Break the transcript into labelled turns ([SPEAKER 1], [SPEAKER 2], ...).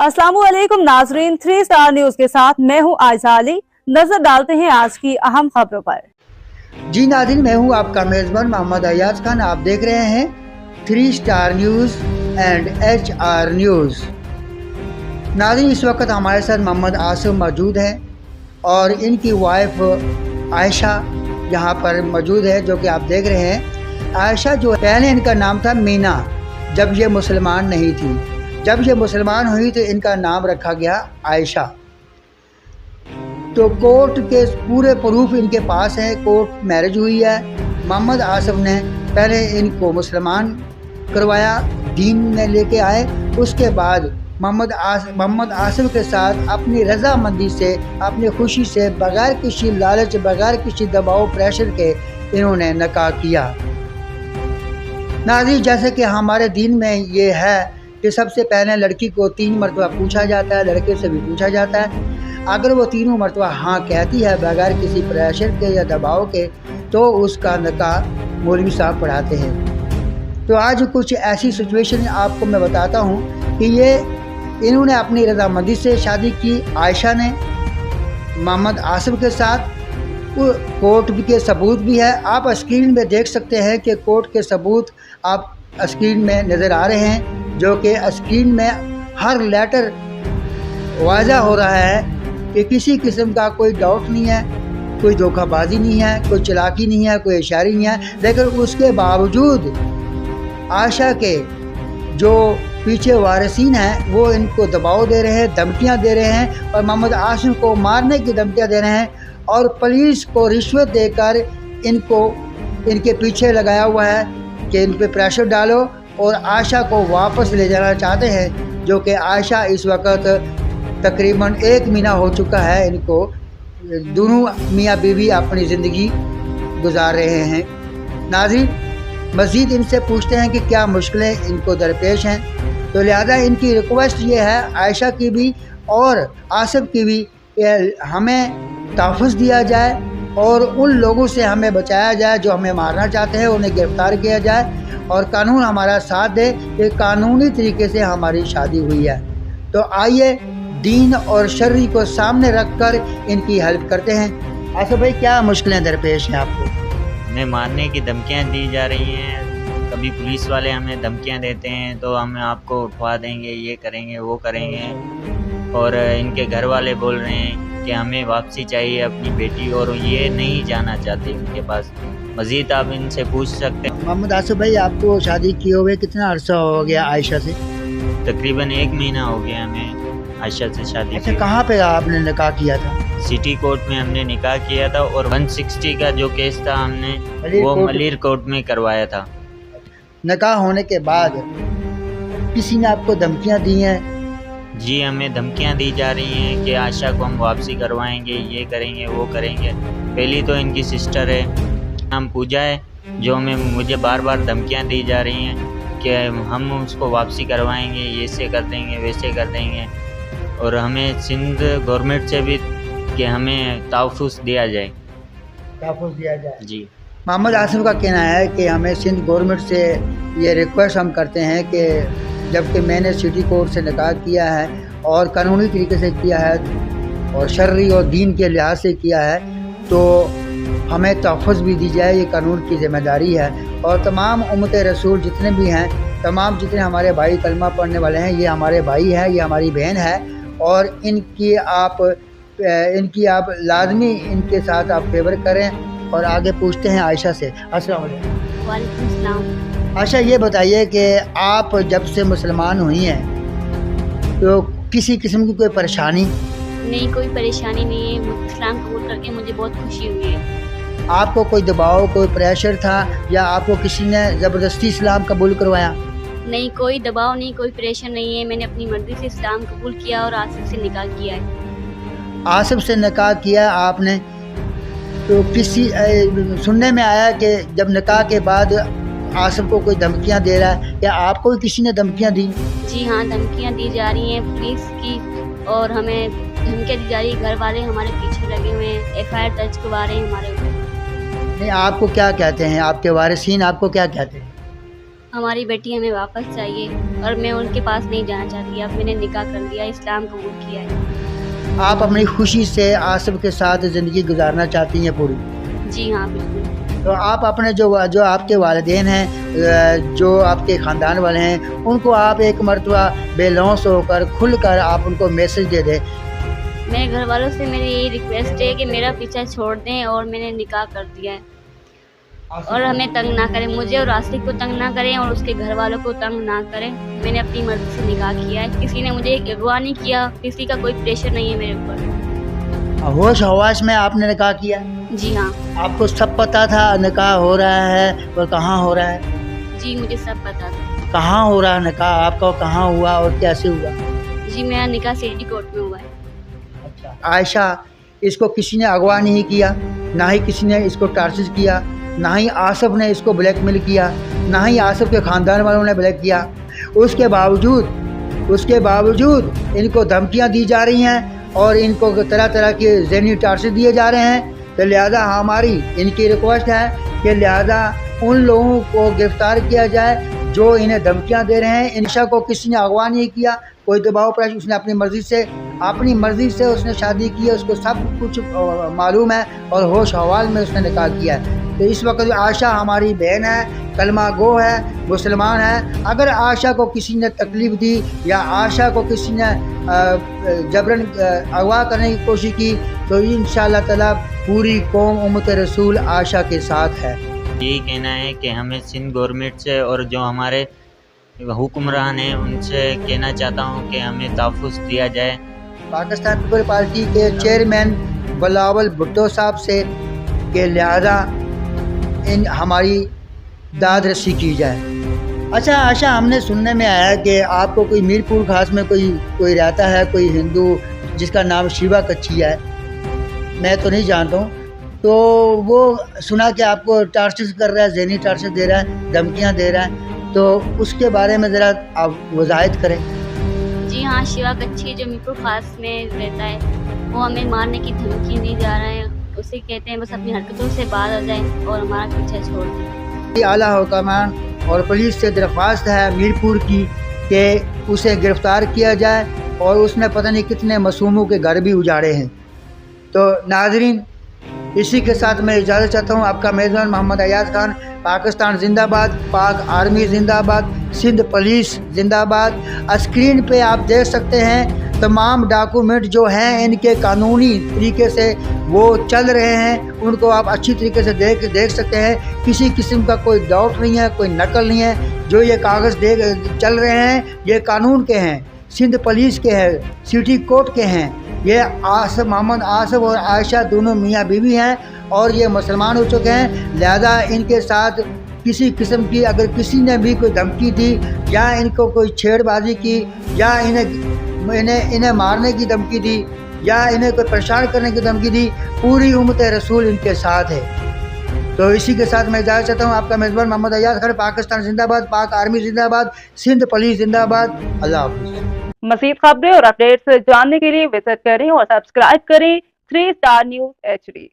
[SPEAKER 1] अस्सलामुअलैकुम नाजरीन, 3 star news के साथ मैं हूं आयशा अली। नजर डालते हैं आज की अहम खबरों पर।
[SPEAKER 2] जी नाज़रीन, मैं हूं आपका मेज़बान मोहम्मद अयाज खान। आप देख रहे हैं 3 star news and HR news. नाज़रीन, इस वक्त हमारे साथ मोहम्मद आसिफ मौजूद हैं और इनकी वाइफ आयशा यहाँ पर मौजूद है, जो कि आप देख रहे हैं। आयशा जो पहले इनका नाम था मीना, जब ये मुसलमान नहीं थी। जब ये मुसलमान हुई तो इनका नाम रखा गया आयशा। तो कोर्ट के पूरे प्रूफ इनके पास है, कोर्ट मैरिज हुई है। मोहम्मद आसिफ ने पहले इनको मुसलमान करवाया, दीन में लेके आए। उसके बाद मोहम्मद आसिफ के साथ अपनी रजामंदी से, अपनी खुशी से, बगैर किसी लालच, बगैर किसी दबाव प्रेशर के इन्होंने निकाह किया। नाज़रीन, जैसे कि हमारे दीन में ये है कि सबसे पहले लड़की को 3 मरतबा पूछा जाता है, लड़के से भी पूछा जाता है। अगर वो तीनों मरतबा हाँ कहती है बगैर किसी प्रेशर के या दबाव के, तो उसका निकाह मौलवी साहब पढ़ाते हैं। तो आज कुछ ऐसी सिचुएशन आपको मैं बताता हूँ कि ये इन्होंने अपनी रजामंदी से शादी की, आयशा ने मोहम्मद आसिफ के साथ। कोर्ट के सबूत भी है, आप स्क्रीन में देख सकते हैं कि कोर्ट के सबूत आप स्क्रीन में नज़र आ रहे हैं, जो कि स्क्रीन में हर लेटर वाज़ा हो रहा है कि किसी किस्म का कोई डाउट नहीं है, कोई धोखाबाजी नहीं है, कोई चालाकी नहीं है, कोई इशारी नहीं है। लेकिन उसके बावजूद आयशा के जो पीछे वारिसीन हैं वो इनको दबाव दे रहे हैं, धमकियां दे रहे हैं और मोहम्मद आसिफ को मारने की धमकियां दे रहे हैं और पुलिस को रिश्वत देकर इनको इनके पीछे लगाया हुआ है कि इन पे प्रेशर डालो और आयशा को वापस ले जाना चाहते हैं। जो कि आयशा इस वक्त तकरीबन 1 महीना हो चुका है, इनको दोनों मियाँ बीवी अपनी ज़िंदगी गुजार रहे हैं। नाज़रीन, मज़ीद इनसे पूछते हैं कि क्या मुश्किलें इनको दरपेश हैं। तो लिहाजा इनकी रिक्वेस्ट ये है, आयशा की भी और आसिफ की भी, हमें तहफ़्फ़ुज़ दिया जाए और उन लोगों से हमें बचाया जाए जो हमें मारना चाहते हैं, उन्हें गिरफ़्तार किया जाए और कानून हमारा साथ दे कि कानूनी तरीके से हमारी शादी हुई है। तो आइए दीन और शर्री को सामने रखकर इनकी हेल्प करते हैं। आसिफ भाई, क्या मुश्किलें दरपेश हैं आपको?
[SPEAKER 3] हमें मारने की धमकियां दी जा रही हैं, कभी पुलिस वाले हमें धमकियां देते हैं तो हम आपको उठवा देंगे, ये करेंगे, वो करेंगे। और इनके घर वाले बोल रहे हैं कि हमें वापसी चाहिए अपनी बेटी, और ये नहीं जाना चाहते उनके पास। मज़ीद आप इनसे पूछ सकते हैं।
[SPEAKER 2] मोहम्मद आसिफ भाई, आपको शादी किए हुए कितना अरसा हो गया आयशा से?
[SPEAKER 3] तकरीबन 1 महीना हो गया हमें आयशा से शादी।
[SPEAKER 2] अच्छा, कहाँ पे आपने निकाह किया था?
[SPEAKER 3] सिटी कोर्ट में हमने निकाह किया था और 160 का जो केस था हमने वो मलिर कोर्ट में करवाया था।
[SPEAKER 2] निकाह होने के बाद किसी ने आपको धमकियां दी हैं?
[SPEAKER 3] जी, हमें धमकियां दी जा रही हैं कि आयशा को हम वापसी करवाएंगे, ये करेंगे, वो करेंगे। पहली तो इनकी सिस्टर है, नाम पूजा है, जो मुझे बार बार धमकियां दी जा रही हैं कि हम उसको वापसी करवाएंगे, ये ऐसे कर देंगे, वैसे कर देंगे। और हमें सिंध गवर्नमेंट से भी कि हमें तहफ़्फ़ुज़ दिया जाए।
[SPEAKER 2] तहफ़्फ़ुज़ दिया जाए
[SPEAKER 3] जी।
[SPEAKER 2] मोहम्मद आसिफ का कहना है कि हमें सिंध गवर्नमेंट से ये रिक्वेस्ट हम करते हैं कि जबकि मैंने सिटी कोर्ट से निकाह किया है और कानूनी तरीके से किया है और शर्री और दीन के लिहाज से किया है, तो हमें तहफ़्फ़ुज़ भी दी जाए, ये कानून की ज़िम्मेदारी है। और तमाम उम्मत रसूल जितने भी हैं, तमाम जितने हमारे भाई कलमा पढ़ने वाले हैं, ये हमारे भाई हैं, ये हमारी बहन है और इनकी आप लाजमी इनके साथ आप फेवर करें। और आगे पूछते हैं आयशा से। अस्सलाम वालेकुम।
[SPEAKER 4] वालेकुम सलाम।
[SPEAKER 2] आयशा, ये बताइए कि आप जब से मुसलमान हुई हैं तो किसी किस्म की कोई परेशानी?
[SPEAKER 4] नहीं, कोई परेशानी नहीं है। इस्लाम कबूल करके मुझे बहुत खुशी हुई है।
[SPEAKER 2] आपको कोई दबाव, कोई प्रेशर था या आपको किसी ने ज़बरदस्ती इस्लाम कबूल करवाया?
[SPEAKER 4] नहीं, कोई दबाव नहीं, कोई प्रेशर नहीं है। मैंने अपनी मर्ज़ी से इस्लाम कबूल किया और आसिफ से निकाह किया है।
[SPEAKER 2] आसिफ से निकाह किया आपने, तो किसी सुनने में आया कि जब निकाह के बाद आसिफ को कोई धमकियां दे रहा है, या आपको भी किसी ने धमकियां दी?
[SPEAKER 4] जी हाँ, धमकियाँ दी जा रही हैं पुलिस की और हमें धमकियाँ दी जा रही है। घर वाले हमारे पीछे लगे हुए हैं, FIR दर्ज करवा रहे हैं हमारे ऊपर।
[SPEAKER 2] नहीं, आपको क्या कहते हैं आपके वारिसीन, आपको क्या कहते हैं?
[SPEAKER 4] हमारी बेटी हमें वापस चाहिए और मैं उनके पास नहीं जाना चाहती। अब मैंने निकाह कर दिया, इस्लाम कबूल किया है।
[SPEAKER 2] आप अपनी खुशी से आसिफ के साथ ज़िंदगी गुजारना चाहती हैं पूरी?
[SPEAKER 4] जी हाँ, बिल्कुल।
[SPEAKER 2] तो आप अपने जो आपके वालिदैन हैं, जो आपके ख़ानदान वाले हैं, उनको आप एक मरतबा बेलौस होकर खुलकर आप उनको मैसेज दे दें।
[SPEAKER 4] मेरे घर वालों से मेरी यही रिक्वेस्ट है कि मेरा पीछा छोड़ दें और मैंने निकाह कर दिया है और हमें तंग ना करें, मुझे और आसिफ को तंग ना करें और उसके घर वालों को तंग ना करें। मैंने अपनी मर्जी से निकाह किया है, किसी ने मुझे अगवा नहीं किया, किसी का कोई प्रेशर नहीं है मेरे ऊपर।
[SPEAKER 2] होश हवास में आपने निकाह किया?
[SPEAKER 4] जी हाँ।
[SPEAKER 2] आपको सब पता था निकाह हो रहा है और कहाँ हो रहा है?
[SPEAKER 4] जी, मुझे सब पता था।
[SPEAKER 2] कहाँ हो रहा है निकाह आपका, कहाँ हुआ और कैसे हुआ?
[SPEAKER 4] जी, मेरा निकाह सिटी कोर्ट में हुआ है।
[SPEAKER 2] अच्छा। आयशा, इसको किसी ने अगवा नहीं किया, ना ही किसी ने इसको टार्चर किया, ना ही आसिफ ने इसको ब्लैकमेल किया, ना ही आसिफ के ख़ानदान वालों ने ब्लैक किया। उसके बावजूद इनको धमकियां दी जा रही हैं और इनको तरह तरह के ज़हनी टार्चर दिए जा रहे हैं। तो लिहाजा हमारी इनकी रिक्वेस्ट है कि लिहाजा उन लोगों को गिरफ़्तार किया जाए जो इन्हें धमकियां दे रहे हैं। आयशा को किसी ने अगवा नहीं किया, कोई दबाव प्रेशर, उसने अपनी मर्ज़ी से उसने शादी की है, उसको सब कुछ मालूम है और होश हवाल में उसने निकाह किया है। तो इस वक्त आयशा हमारी बहन है, कलमा गो है, मुसलमान है। अगर आयशा को किसी ने तकलीफ़ दी या आयशा को किसी ने जबरन अगवा करने की कोशिश की तो इंशाअल्लाह ताला पूरी कौम उम्मत रसूल आयशा के साथ है।
[SPEAKER 3] यही कहना है कि हमें सिंध गवर्नमेंट से और जो हमारे हुक्मरान हैं उनसे कहना चाहता हूँ कि हमें तहफ़्फ़ुज़ दिया जाए।
[SPEAKER 2] पाकिस्तान पीपल पार्टी के चेयरमैन बिलावल भुट्टो साहब से के लिहाजा इन हमारी दाद रसी की जाए। अच्छा आयशा, हमने सुनने में आया कि आपको कोई मीरपुर खास में कोई रहता है, कोई हिंदू जिसका नाम शिवा कच्छी है, मैं तो नहीं जानता हूँ, तो वो सुना कि आपको टार्चर कर रहा है, ज़हनी टार्चर दे रहा है, धमकियाँ दे रहा है, तो उसके बारे में ज़रा आप वज़ाहत करें।
[SPEAKER 4] जी हाँ, शिवा कच्छी जो मीरपुर खास में रहता है, वो हमें मारने की धमकी दी जा रहा है। उसे कहते हैं बस अपनी हरकतों से बाज आ जाए और हमारा पीछा छोड़ दें।
[SPEAKER 2] आला हुक्मान और पुलिस से दरख्वास्त है मीरपुर की कि उसे गिरफ़्तार किया जाए और उसने पता नहीं कितने मासूमों के घर भी उजाड़े हैं। तो नाज़रीन, इसी के साथ मैं इजाज़त चाहता हूँ। आपका मेज़बान मोहम्मद अयाज खान। पाकिस्तान जिंदाबाद, पाक आर्मी जिंदाबाद, सिंध पुलिस जिंदाबाद। स्क्रीन पे आप देख सकते हैं तमाम डॉक्यूमेंट जो हैं इनके कानूनी तरीके से वो चल रहे हैं, उनको आप अच्छी तरीके से देख सकते हैं। किसी किस्म का कोई डाउट नहीं है, कोई नकल नहीं है। जो ये कागज़ चल रहे हैं ये कानून के हैं, सिंध पुलिस के हैं, सिटी कोर्ट के हैं। ये मोहम्मद आसिफ और आयशा दोनों मियाँ बीवी हैं और ये मुसलमान हो चुके हैं। लिहाजा इनके साथ किसी किस्म की अगर किसी ने भी कोई धमकी दी या इनको कोई छेड़बाजी की या इन्हें मारने की धमकी दी या इन्हें कोई परेशान करने की धमकी दी, पूरी उम्मत रसूल इनके साथ है। तो इसी के साथ मैं इजाज़त चाहता हूँ। आपका मेज़बान मोहम्मद अयाज खान। पाकिस्तान जिंदाबाद, पाक आर्मी जिंदाबाद, सिंध पुलिस जिंदाबाद। अल्लाह हाफ़िज़।
[SPEAKER 1] मज़ीद खबरें और अपडेट्स जानने के लिए विजिट करें और सब्सक्राइब करें 3 स्टार न्यूज़ HD।